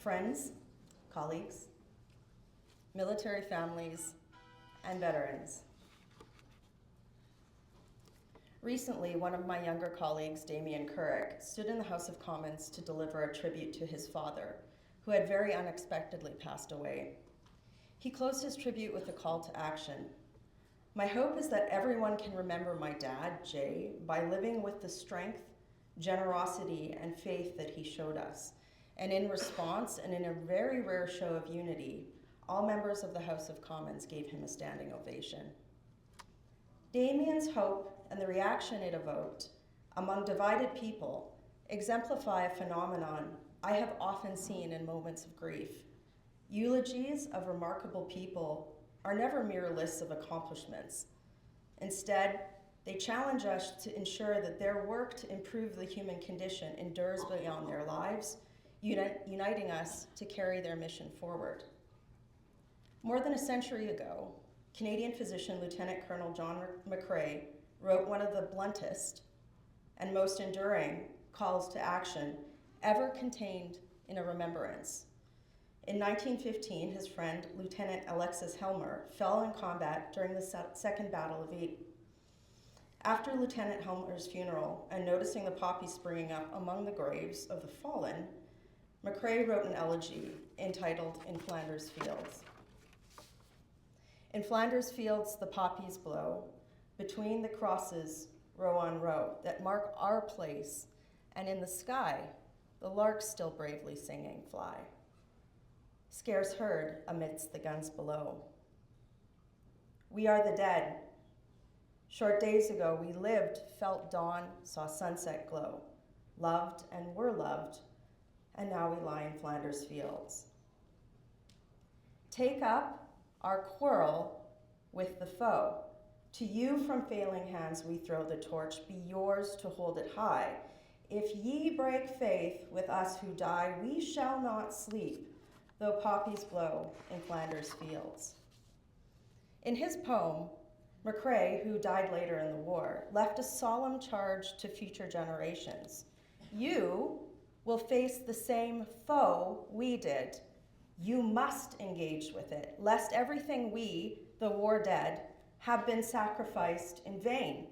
friends, colleagues, military families, and veterans. Recently, one of my younger colleagues, Damien Couric, stood in the House of Commons to deliver a tribute to his father, who had very unexpectedly passed away. He closed his tribute with a call to action. My hope is that everyone can remember my dad, Jay, by living with the strength, generosity, and faith that he showed us. And in response, and in a very rare show of unity, all members of the House of Commons gave him a standing ovation. Damien's hope and the reaction it evoked among divided people exemplify a phenomenon I have often seen in moments of grief. Eulogies of remarkable people are never mere lists of accomplishments. Instead, they challenge us to ensure that their work to improve the human condition endures beyond their lives, uniting us to carry their mission forward. More than a century ago, Canadian physician Lieutenant Colonel John McCrae wrote one of the bluntest and most enduring calls to action ever contained in a remembrance. In 1915, his friend, Lieutenant Alexis Helmer, fell in combat during the Second Battle of Ypres. After Lieutenant Helmer's funeral and noticing the poppies springing up among the graves of the fallen, McCrae wrote an elegy entitled In Flanders Fields. In Flanders fields the poppies blow, between the crosses row on row that mark our place, and in the sky the larks still bravely singing fly, scarce heard amidst the guns below. We are the dead. Short days ago we lived, felt dawn, saw sunset glow, loved and were loved, and now we lie in Flanders fields. Take up our quarrel with the foe. To you from failing hands we throw the torch, be yours to hold it high. If ye break faith with us who die, we shall not sleep, though poppies blow in Flanders fields. In his poem, McCrae, who died later in the war, left a solemn charge to future generations. You will face the same foe we did. You must engage with it, lest everything we, the war dead, have been sacrificed in vain.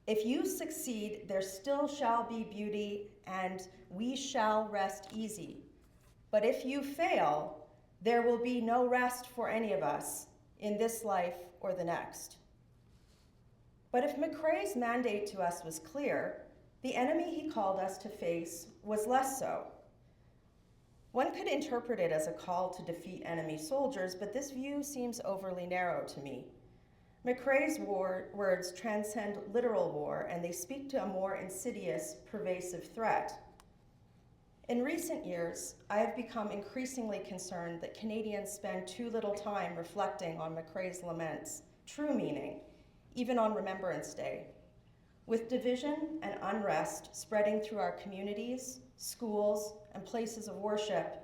If you succeed, there still shall be beauty, and we shall rest easy. But if you fail, there will be no rest for any of us in this life or the next. But if McCrae's mandate to us was clear, the enemy he called us to face was less so. One could interpret it as a call to defeat enemy soldiers, but this view seems overly narrow to me. McCrae's words transcend literal war, and they speak to a more insidious, pervasive threat. In recent years, I have become increasingly concerned that Canadians spend too little time reflecting on McCrae's laments' true meaning, even on Remembrance Day. With division and unrest spreading through our communities, schools, and places of worship,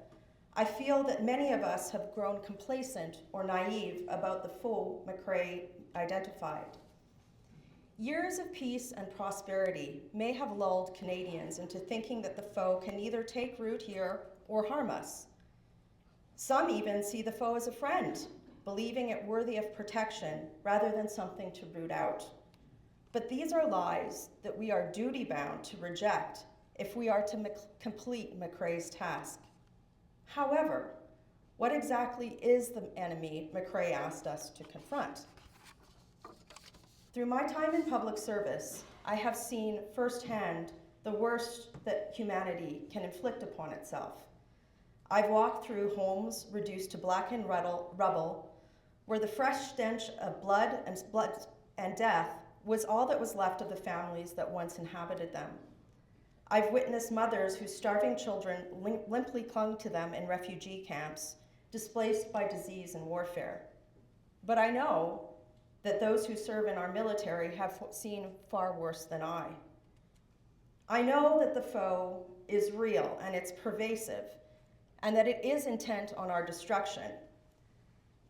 I feel that many of us have grown complacent or naive about the foe McCrae identified. Years of peace and prosperity may have lulled Canadians into thinking that the foe can neither take root here or harm us. Some even see the foe as a friend, believing it worthy of protection rather than something to root out. But these are lies that we are duty-bound to reject if we are to complete McCrae's task. However, what exactly is the enemy McCrae asked us to confront? Through my time in public service, I have seen firsthand the worst that humanity can inflict upon itself. I've walked through homes reduced to blackened rubble, where the fresh stench of blood and death was all that was left of the families that once inhabited them. I've witnessed mothers whose starving children limply clung to them in refugee camps, displaced by disease and warfare. But I know that those who serve in our military have seen far worse than I. I know that the foe is real and it's pervasive, and that it is intent on our destruction.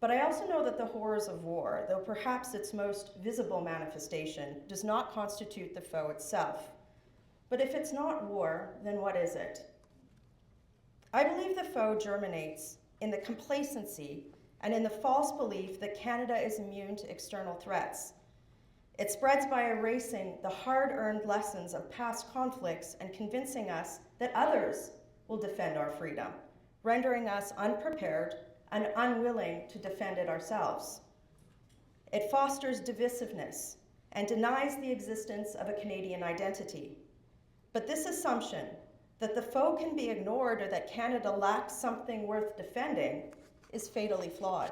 But I also know that the horrors of war, though perhaps its most visible manifestation, does not constitute the foe itself. But if it's not war, then what is it? I believe the foe germinates in the complacency and in the false belief that Canada is immune to external threats. It spreads by erasing the hard-earned lessons of past conflicts and convincing us that others will defend our freedom, rendering us unprepared and unwilling to defend it ourselves. It fosters divisiveness and denies the existence of a Canadian identity. But this assumption that the foe can be ignored or that Canada lacks something worth defending is fatally flawed.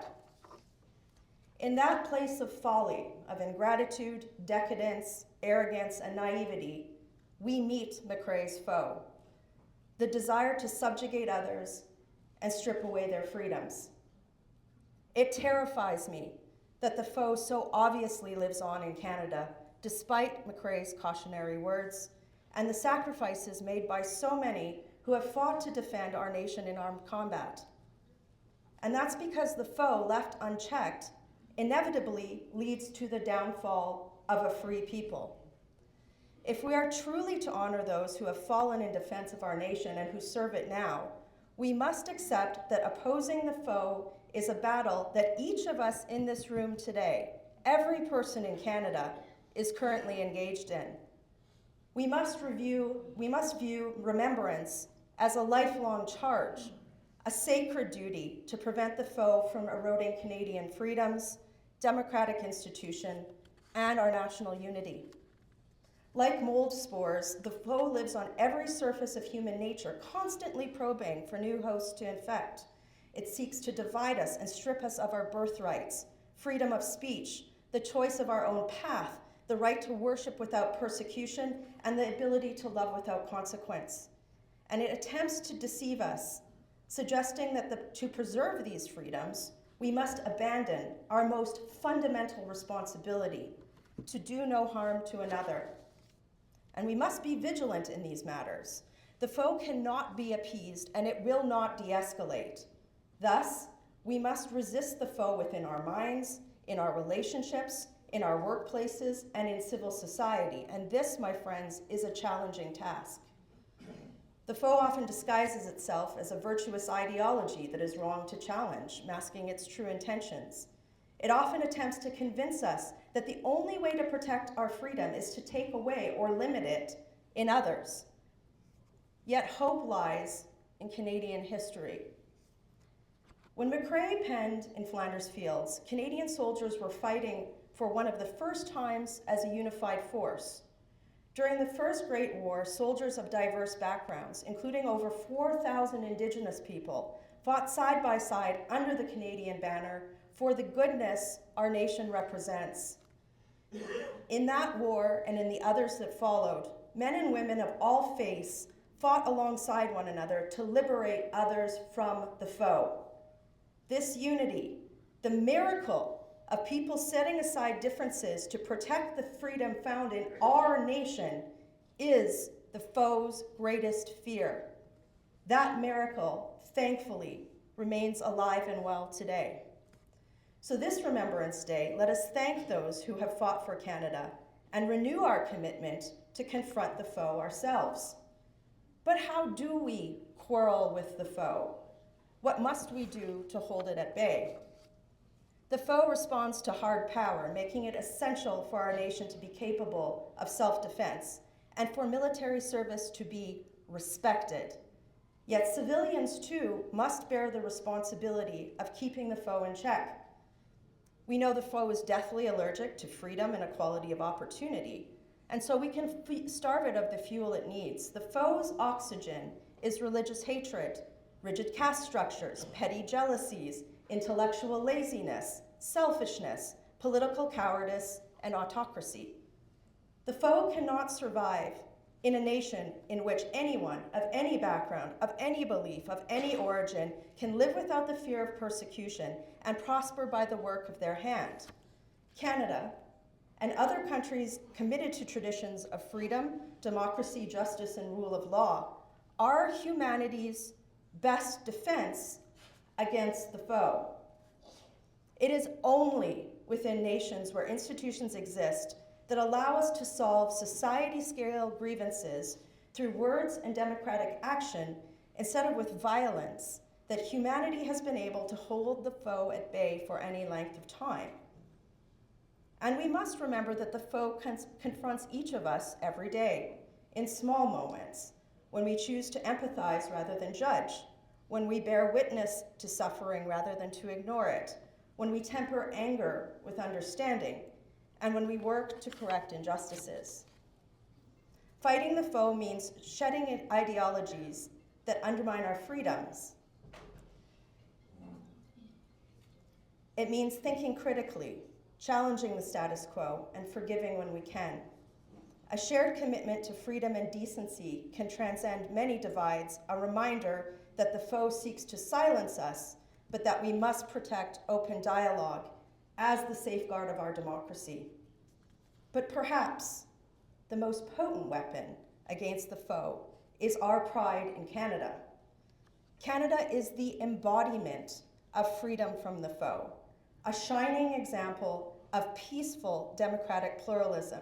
In that place of folly, of ingratitude, decadence, arrogance, and naivety, we meet McCrae's foe, the desire to subjugate others and strip away their freedoms. It terrifies me that the foe so obviously lives on in Canada, despite McCrae's cautionary words, and the sacrifices made by so many who have fought to defend our nation in armed combat. And that's because the foe, left unchecked, inevitably leads to the downfall of a free people. If we are truly to honor those who have fallen in defense of our nation and who serve it now, we must accept that opposing the foe is a battle that each of us in this room today, every person in Canada, is currently engaged in. We must view remembrance as a lifelong charge, a sacred duty to prevent the foe from eroding Canadian freedoms, democratic institution, and our national unity. Like mold spores, the foe lives on every surface of human nature, constantly probing for new hosts to infect. It seeks to divide us and strip us of our birthrights, freedom of speech, the choice of our own path, the right to worship without persecution, and the ability to love without consequence. And it attempts to deceive us, suggesting that to preserve these freedoms, we must abandon our most fundamental responsibility, to do no harm to another. And we must be vigilant in these matters. The foe cannot be appeased, and it will not de-escalate. Thus, we must resist the foe within our minds, in our relationships, in our workplaces, and in civil society. And this, my friends, is a challenging task. The foe often disguises itself as a virtuous ideology that is wrong to challenge, masking its true intentions. It often attempts to convince us that the only way to protect our freedom is to take away or limit it in others. Yet hope lies in Canadian history. When McCrae penned in Flanders Fields, Canadian soldiers were fighting for one of the first times as a unified force. During the First Great War, soldiers of diverse backgrounds, including over 4,000 Indigenous people, fought side by side under the Canadian banner for the goodness our nation represents. In that war and in the others that followed, men and women of all faiths fought alongside one another to liberate others from the foe. This unity, the miracle of people setting aside differences to protect the freedom found in our nation, is the foe's greatest fear. That miracle, thankfully, remains alive and well today. So this Remembrance Day, let us thank those who have fought for Canada and renew our commitment to confront the foe ourselves. But how do we quarrel with the foe? What must we do to hold it at bay? The foe responds to hard power, making it essential for our nation to be capable of self-defense and for military service to be respected. Yet civilians, too, must bear the responsibility of keeping the foe in check. We know the foe is deathly allergic to freedom and equality of opportunity, and so we can starve it of the fuel it needs. The foe's oxygen is religious hatred, rigid caste structures, petty jealousies, intellectual laziness, selfishness, political cowardice, and autocracy. The foe cannot survive in a nation in which anyone of any background, of any belief, of any origin can live without the fear of persecution and prosper by the work of their hand. Canada and other countries committed to traditions of freedom, democracy, justice, and rule of law are humanity's best defense against the foe. It is only within nations where institutions exist that allow us to solve society-scale grievances through words and democratic action instead of with violence, that humanity has been able to hold the foe at bay for any length of time. And we must remember that the foe confronts each of us every day, in small moments, when we choose to empathize rather than judge, when we bear witness to suffering rather than to ignore it, when we temper anger with understanding, and when we work to correct injustices. Fighting the foe means shedding ideologies that undermine our freedoms. It means thinking critically, challenging the status quo, and forgiving when we can. A shared commitment to freedom and decency can transcend many divides, a reminder that the foe seeks to silence us, but that we must protect open dialogue as the safeguard of our democracy. But perhaps the most potent weapon against the foe is our pride in Canada. Canada is the embodiment of freedom from the foe, a shining example of peaceful democratic pluralism.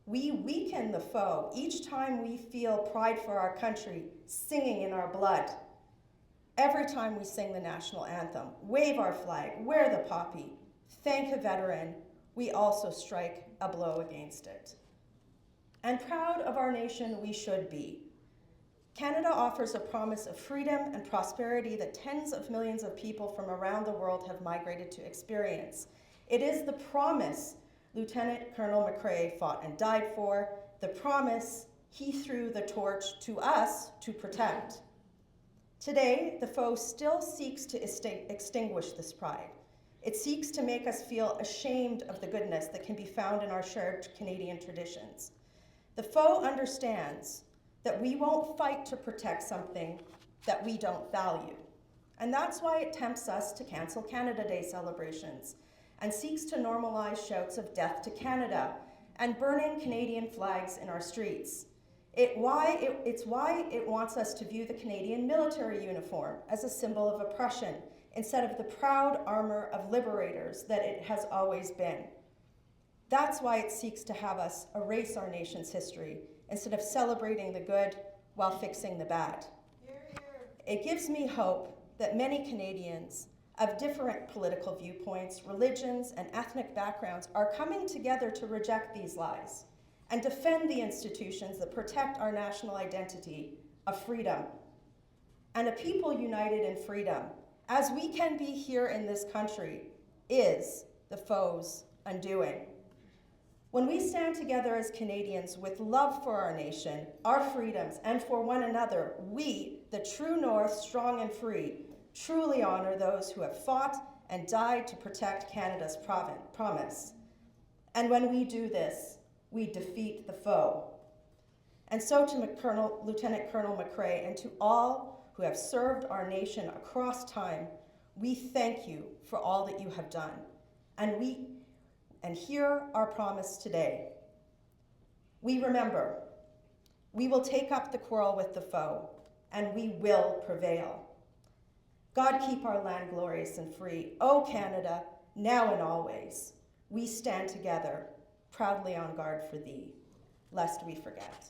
We weaken the foe each time we feel pride for our country singing in our blood. Every time we sing the national anthem, wave our flag, wear the poppy, thank a veteran, we also strike a blow against it. And proud of our nation we should be. Canada offers a promise of freedom and prosperity that tens of millions of people from around the world have migrated to experience. It is the promise Lieutenant Colonel McCrae fought and died for, the promise he threw the torch to us to protect. Today, the foe still seeks to extinguish this pride. It seeks to make us feel ashamed of the goodness that can be found in our shared Canadian traditions. The foe understands that we won't fight to protect something that we don't value. And that's why it tempts us to cancel Canada Day celebrations and seeks to normalize shouts of death to Canada and burning Canadian flags in our streets. It's why it wants us to view the Canadian military uniform as a symbol of oppression instead of the proud armor of liberators that it has always been. That's why it seeks to have us erase our nation's history instead of celebrating the good while fixing the bad. Hear, hear. It gives me hope that many Canadians of different political viewpoints, religions, and ethnic backgrounds are coming together to reject these lies and defend the institutions that protect our national identity of freedom. And a people united in freedom, as we can be here in this country, is the foe's undoing. When we stand together as Canadians with love for our nation, our freedoms, and for one another, we, the true North, strong and free, truly honor those who have fought and died to protect Canada's promise. And when we do this, we defeat the foe. And so to Lieutenant Colonel McCrae and to all who have served our nation across time, we thank you for all that you have done. And hear our promise today. We remember, we will take up the quarrel with the foe, and we will prevail. God keep our land glorious and free. O Canada, now and always, we stand together, proudly on guard for thee, lest we forget.